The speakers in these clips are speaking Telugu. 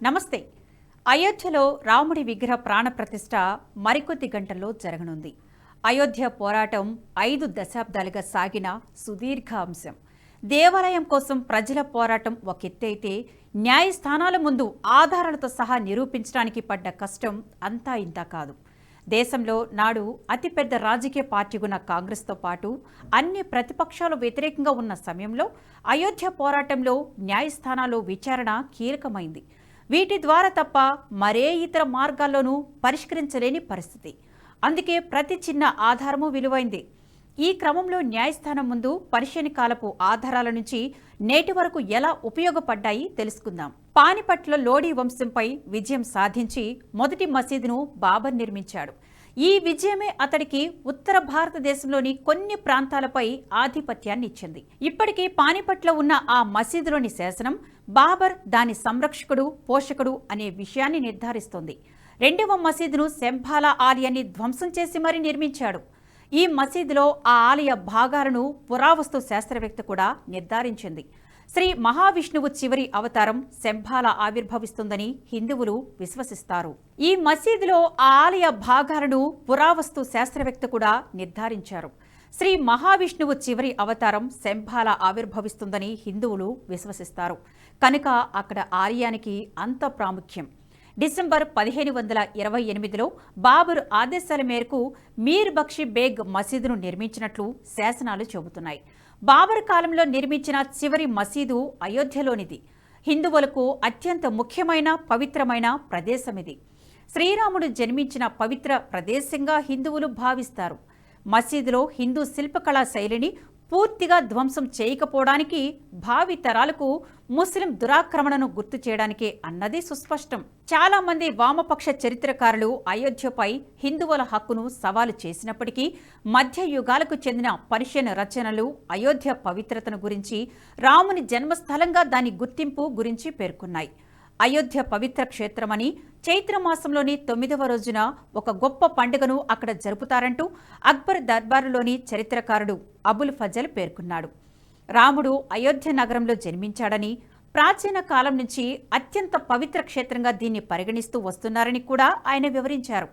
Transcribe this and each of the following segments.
నమస్తే. అయోధ్యలో రాముడి విగ్రహ ప్రాణప్రతిష్ఠ మరికొద్ది గంటల్లో జరగనుంది. అయోధ్య పోరాటం 5 దశాబ్దాలుగా సాగిన సుదీర్ఘ అంశం. దేవాలయం కోసం ప్రజల పోరాటం ఒక ఎత్తైతే, న్యాయస్థానాల ముందు ఆధారాలతో సహా నిరూపించడానికి పడ్డ కష్టం అంతా ఇంతా కాదు. దేశంలో నాడు అతిపెద్ద రాజకీయ పార్టీ ఉన్న కాంగ్రెస్తో పాటు అన్ని ప్రతిపక్షాలు వ్యతిరేకంగా ఉన్న సమయంలో అయోధ్య పోరాటంలో న్యాయస్థానాల్లో విచారణ కీలకమైంది. వీటి ద్వారా తప్ప మరే ఇతర మార్గాల్లోనూ పరిష్కరించలేని పరిస్థితి. అందుకే ప్రతి చిన్న ఆధారము విలువైంది. ఈ క్రమంలో న్యాయస్థానం ముందు పరిశీలనకాలపు ఆధారాల నుంచి నేటి వరకు ఎలా ఉపయోగపడ్డాయి తెలుసుకుందాం. పానిపట్లో లోడీ వంశంపై విజయం సాధించి మొదటి మసీదును బాబర్ నిర్మించాడు. ఈ విజయమే అతడికి ఉత్తర భారతదేశంలోని కొన్ని ప్రాంతాలపై ఆధిపత్యాన్ని ఇచ్చింది. ఇప్పటికీ పానిపట్లో ఉన్న ఆ మసీదులోని శాసనం బాబర్ దాని సంరక్షకుడు, పోషకుడు అనే విషయాన్ని నిర్ధారిస్తోంది. రెండవ మసీదును శంభాలా ఆలయాన్ని ధ్వంసం చేసి మరీ నిర్మించాడు. ఈ మసీదులో ఆ ఆలయ భాగాలను పురావస్తు శాస్త్రవేత్త కూడా నిర్ధారించింది. శ్రీ మహావిష్ణువు చివరి అవతారం శంభాలా ఆవిర్భవిస్తుందని హిందువులు విశ్వసిస్తారు. ఈ మసీదులో ఆ ఆలయ భాగాలను పురావస్తు శాస్త్రవేత్త కూడా నిర్ధారించారు. శ్రీ మహావిష్ణువు చివరి అవతారం శంభాలా ఆవిర్భవిస్తుందని హిందువులు విశ్వసిస్తారు. కనుక అక్కడ ఆలయానికి అంత ప్రాముఖ్యం. డిసెంబర్ 1528లో బాబరు ఆదేశాల మేరకు మీర్ బక్షి బేగ్ మసీదును నిర్మించినట్లు శాసనాలు చెబుతున్నాయి. బాబర్ కాలంలో నిర్మించిన చివరి మసీదు అయోధ్యలోనిది. హిందువులకు అత్యంత ముఖ్యమైన పవిత్రమైన ప్రదేశమిది. శ్రీరాముడు జన్మించిన పవిత్ర ప్రదేశంగా హిందువులు భావిస్తారు. మసీదులో హిందూ శిల్పకళా శైలిని పూర్తిగా ధ్వంసం చేయకపోవడానికి, భావి తరాలకు ముస్లిం దురాక్రమణను గుర్తు చేయడానికే అన్నది సుస్పష్టం. చాలా మంది వామపక్ష చరిత్రకారులు అయోధ్యపై హిందువుల హక్కును సవాలు చేసినప్పటికీ మధ్య యుగాలకు చెందిన పర్షియన్ రచనలు అయోధ్య పవిత్రతను గురించి, రాముని జన్మస్థలంగా దాని గుర్తింపు గురించి పేర్కొన్నాయి. అయోధ్య పవిత్ర క్షేత్రమని, చైత్రమాసంలోని 9వ రోజున ఒక గొప్ప పండుగను అక్కడ జరుపుతారంటూ అక్బర్ దర్బారులోని చరిత్రకారుడు అబుల్ ఫజల్ పేర్కొన్నాడు. రాముడు అయోధ్య నగరంలో జన్మించాడని, ప్రాచీన కాలం నుంచి అత్యంత పవిత్ర క్షేత్రంగా దీన్ని పరిగణిస్తూ వస్తున్నారని కూడా ఆయన వివరించారు.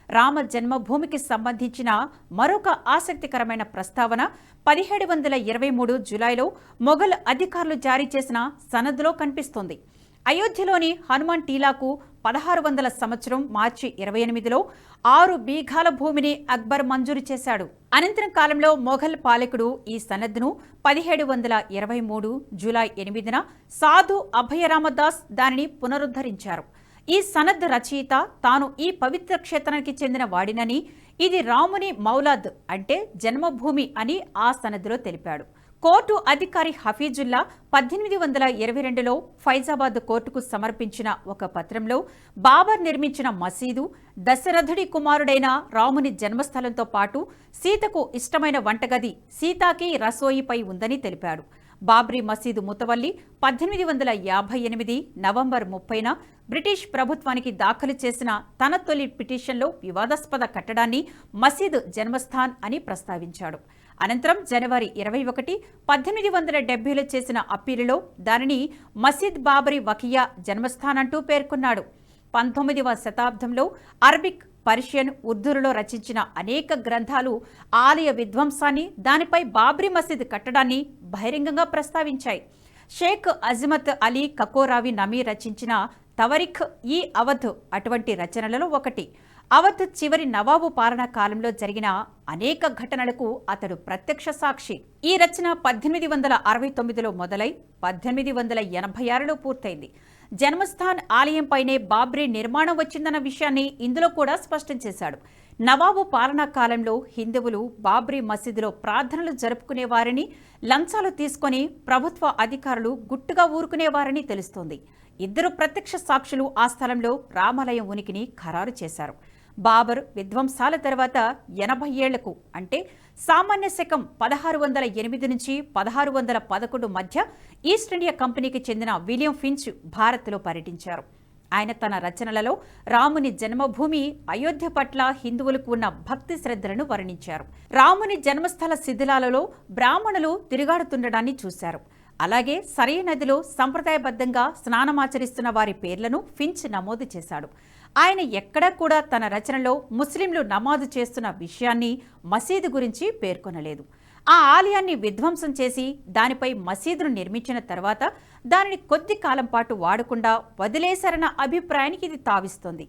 రామ జన్మభూమికి సంబంధించిన మరొక ఆసక్తికరమైన ప్రస్తావన 1723 జూలైలో మొఘల్ అధికారులు జారీ చేసిన సనద్లో కనిపిస్తోంది. అయోధ్యలోని హనుమాన్ టీలాకు 1600 సంవత్సరం మార్చి 28లో 6 బీఘాల భూమిని అక్బర్ మంజూరు చేశాడు. అనంతరం కాలంలో మొఘల్ పాలకుడు ఈ సనద్ను 1723 జూలై 8న సాధు అభయరామదాస్ దానిని పునరుద్ధరించారు. ఈ సనద్ రచయిత తాను ఈ పవిత్ర క్షేత్రానికి చెందిన వాడినని, ఇది రాముని మౌలాద్ అంటే జన్మభూమి అని ఆ సనద్లో తెలిపాడు. కోర్టు అధికారి హఫీజుల్లా 1822లో ఫైజాబాద్ కోర్టుకు సమర్పించిన ఒక పత్రంలో బాబర్ నిర్మించిన మసీదు దశరథుడి కుమారుడైన రాముని జన్మస్థలంతో పాటు సీతకు ఇష్టమైన వంటగది సీతాకి రసోయిపై ఉందని తెలిపాడు. బాబ్రీ మసీదు ముతవల్లి 1858 నవంబర్ 30న బ్రిటిష్ ప్రభుత్వానికి దాఖలు చేసిన తన తొలి పిటిషన్లో వివాదాస్పద కట్టడాన్ని మసీదు జన్మస్థాన్ అని ప్రస్తావించాడు. అనంతరం జనవరి 21, 1870లో చేసిన అప్పీలులో దానిని మసీద్ బాబరీ వకియా జన్మస్థాన్ అంటూ పేర్కొన్నాడు. 19వ శతాబ్దంలో అరబిక్, పర్షియన్, ఉర్దూలో రచించిన అనేక గ్రంథాలు ఆలయ విధ్వంసాన్ని, దానిపై బాబ్రీ మసీద్ కట్టడాన్ని బహిరంగంగా ప్రస్తావించాయి. షేక్ అజ్మత్ అలీ కకోరావి నమీ రచించిన తవరిఖ్ ఈ అవధ్ అటువంటి రచనలలో ఒకటి. అవధ్ చివరి నవాబు పాలనా కాలంలో జరిగిన అనేక ఘటనలకు అతడు ప్రత్యక్ష సాక్షి. ఈ రచన 1869లో మొదలై 1886లో పూర్తయింది. జన్మస్థాన్ ఆలయంపైనే బాబ్రీ నిర్మాణం వచ్చిందన్న విషయాన్ని ఇందులో కూడా స్పష్టం చేశాడు. నవాబు పాలనా కాలంలో హిందువులు బాబ్రీ మసీదులో ప్రార్థనలు జరుపుకునేవారని, లంచాలు తీసుకొని ప్రభుత్వ అధికారులు గుట్టుగా ఊరుకునేవారని తెలుస్తోంది. ఇద్దరు ప్రత్యక్ష సాక్షులు ఆ స్థలంలో రామాలయం ఉనికిని ఖరారు చేశారు. బాబర్ విధ్వంసాల తర్వాత 80 ఏళ్లకు అంటే సామాన్య శకం 1608 నుంచి 1611 మధ్య ఈస్ట్ ఇండియా కంపెనీకి చెందిన విలియం ఫించ్ భారత్లో పర్యటించారు. ఆయన తన రచనలలో రాముని జన్మభూమి అయోధ్య పట్ల హిందువులకు ఉన్న భక్తి శ్రద్ధలను వర్ణించారు. రాముని జన్మస్థల శిథిలాలలో బ్రాహ్మణులు తిరుగాడుతుండడాన్ని చూశారు. అలాగే సరయూ నదిలో సంప్రదాయబద్ధంగా స్నానమాచరిస్తున్న వారి పేర్లను ఫించ్ నమోదు చేశాడు. ఆయన ఎక్కడా కూడా తన రచనలో ముస్లింలు నమాజు చేస్తున్న విషయాన్ని, మసీదు గురించి పేర్కొనలేదు. ఆ ఆలయాన్ని విధ్వంసం చేసి దానిపై మసీదును నిర్మించిన తర్వాత దానిని కొద్ది కాలం పాటు వాడకుండా వదిలేశారన్న అభిప్రాయానికి ఇది తావిస్తోంది.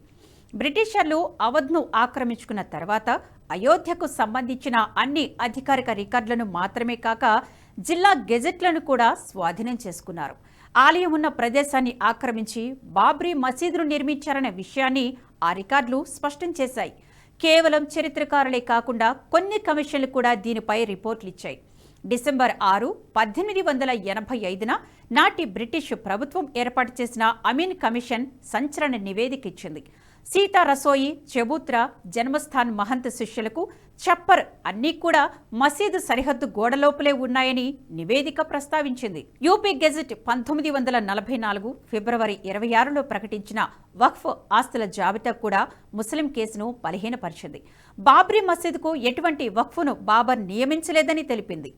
బ్రిటిషర్లు అవధ్ను ఆక్రమించుకున్న తర్వాత అయోధ్యకు సంబంధించిన అన్ని అధికారిక రికార్డులను మాత్రమే కాక జిల్లా గెజెట్లను కూడా స్వాధీనం చేసుకున్నారు. ఆలయం ఉన్న ప్రదేశాన్ని ఆక్రమించి బాబ్రీ మసీదును నిర్మించారనే విషయాన్ని ఆ రికార్డులు స్పష్టం చేశాయి. కేవలం చరిత్రకారులే కాకుండా కొన్ని కమిషన్లు కూడా దీనిపై రిపోర్టులు ఇచ్చాయి. డిసెంబర్ 6, 1885న నాటి బ్రిటిష్ ప్రభుత్వం ఏర్పాటు చేసిన అమీన్ కమిషన్ సంచలన నివేదిక ఇచ్చింది. సీతా రసోయి, చబూత్రా, జన్మస్థాన్ మహంత్ శిష్యులకు చప్పర్ అన్నీ కూడా మసీదు సరిహద్దు గోడలోపలే ఉన్నాయని నివేదిక ప్రస్తావించింది. యూపీ గెజెట్ 1944 ఫిబ్రవరి 26లో ప్రకటించిన వక్ఫ్ ఆస్తుల జాబితా కూడా ముస్లిం కేసును బలహీనపరిచింది. బాబ్రీ మసీదుకు ఎటువంటి వక్ఫ్ను బాబర్ నియమించలేదని తెలిపింది.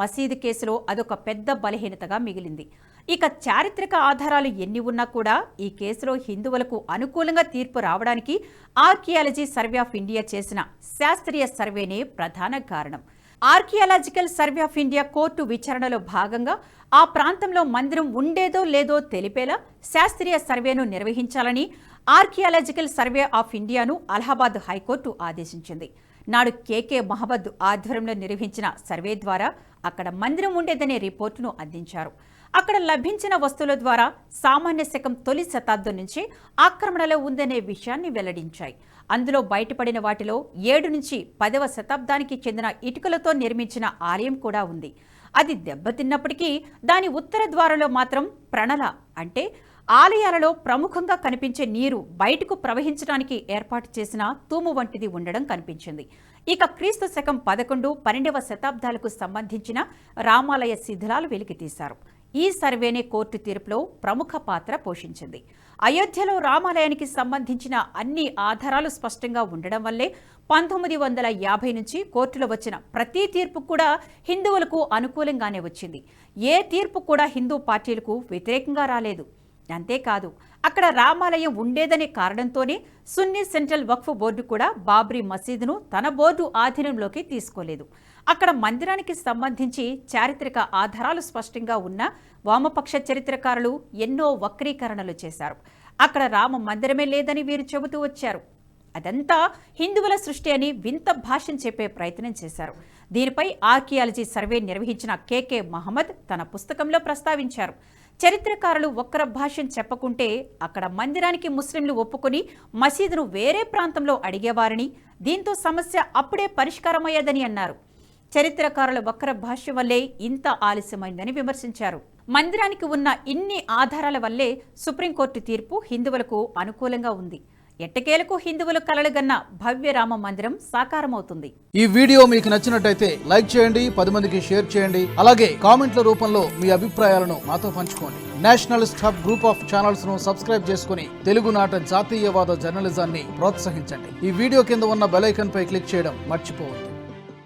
మసీదు కేసులో అదొక పెద్ద బలహీనతగా మిగిలింది. ఇక చారిత్రక ఆధారాలు ఎన్ని ఉన్నా కూడా ఈ కేసులో హిందువులకు అనుకూలంగా తీర్పు రావడానికి ఆర్కియాలజీ సర్వే ఆఫ్ ఇండియా చేసిన శాస్త్రీయ సర్వేనే ప్రధాన కారణం. Archaeological survey of India court విచారణలో భాగంగా ఆ ప్రాంతంలో మందిరం ఉండేదో లేదో తెలిపేలా శాస్త్రీయ సర్వేను నిర్వహించాలని ఆర్కియాలజికల్ సర్వే ఆఫ్ ఇండియాను అలహాబాద్ హైకోర్టు ఆదేశించింది. నాడు కేకే మహమ్మద్ ఆధ్వర్యంలో నిర్వహించిన సర్వే ద్వారా అక్కడ మందిరం ఉండేదనే రిపోర్టును అందించారు. అక్కడ లభించిన వస్తువుల ద్వారా సామాన్య శకం తొలి శతాబ్దం నుంచి ఆక్రమణలో ఉందనే విషయాన్ని వెల్లడించాయి. అందులో బయటపడిన వాటిలో 7 నుంచి 10వ శతాబ్దానికి చెందిన ఇటుకలతో నిర్మించిన ఆలయం కూడా ఉంది. అది దెబ్బతిన్నప్పటికీ దాని ఉత్తర ద్వారంలో మాత్రం ప్రణల అంటే ఆలయాలలో ప్రముఖంగా కనిపించే నీరు బయటకు ప్రవహించడానికి ఏర్పాటు చేసిన తూము వంటిది ఉండడం కనిపించింది. ఇక క్రీస్తు శకం 11, 12వ శతాబ్దాలకు సంబంధించిన రామాలయ శిథిలాలు వెలికితీశారు. ఈ సర్వేనే కోర్టు తీర్పులో ప్రముఖ పాత్ర పోషించింది. అయోధ్యలో రామాలయానికి సంబంధించిన అన్ని ఆధారాలు స్పష్టంగా ఉండడం వల్లే 1950 నుంచి కోర్టులో వచ్చిన ప్రతి తీర్పు కూడా హిందువులకు అనుకూలంగానే వచ్చింది. ఏ తీర్పు కూడా హిందూ పార్టీలకు వ్యతిరేకంగా రాలేదు. అంతేకాదు, అక్కడ రామాలయం ఉండేదనే కారణంతోనే సున్నీ సెంట్రల్ వక్ఫ్ బోర్డు కూడా బాబ్రీ మసీదును తన బోర్డు ఆధీనంలోకి తీసుకోలేదు. అక్కడ మందిరానికి సంబంధించి చారిత్రక ఆధారాలు స్పష్టంగా ఉన్న వామపక్ష చరిత్రకారులు ఎన్నో వక్రీకరణలు చేశారు. అక్కడ రామ మందిరమే లేదని వీరు చెబుతూ వచ్చారు. అదంతా హిందువుల సృష్టి అని వింత భాష్యం చెప్పే ప్రయత్నం చేశారు. దీనిపై ఆర్కియాలజీ సర్వే నిర్వహించిన కేకే మహమ్మద్ తన పుస్తకంలో ప్రస్తావించారు. చరిత్రకారులు వక్ర భాష్యం చెప్పకుంటే అక్కడ మందిరానికి ముస్లింలు ఒప్పుకొని మసీదును వేరే ప్రాంతంలో అడిగేవారని, దీంతో సమస్య అప్పుడే పరిష్కారమయ్యేదని అన్నారు. చరిత్రకారుల వక్ర భాష్యం వల్లే ఇంత ఆలస్యమైందని విమర్శించారు. మందిరానికి ఉన్న ఇన్ని ఆధారాల వల్లే సుప్రీంకోర్టు తీర్పు హిందువులకు అనుకూలంగా ఉంది. ఎట్టకేలకు హిందువులు కలలుగన్న భవ్య రామ మందిరం సాకారమవుతుంది. ఈ వీడియో మీకు నచ్చినట్టయితే లైక్ చేయండి, 10 మందికి షేర్ చేయండి. అలాగే కామెంట్ల రూపంలో మీ అభిప్రాయాలను మాతో పంచుకోండి. Nationalist hub group of channels ను సబ్స్క్రైబ్ చేసుకుని తెలుగునాట జాతీయవాద జర్నలిజాన్ని ప్రోత్సహించండి. ఈ వీడియో కింద ఉన్న బెల్ ఐకాన్ పై క్లిక్ చేయడం మర్చిపోవద్దు.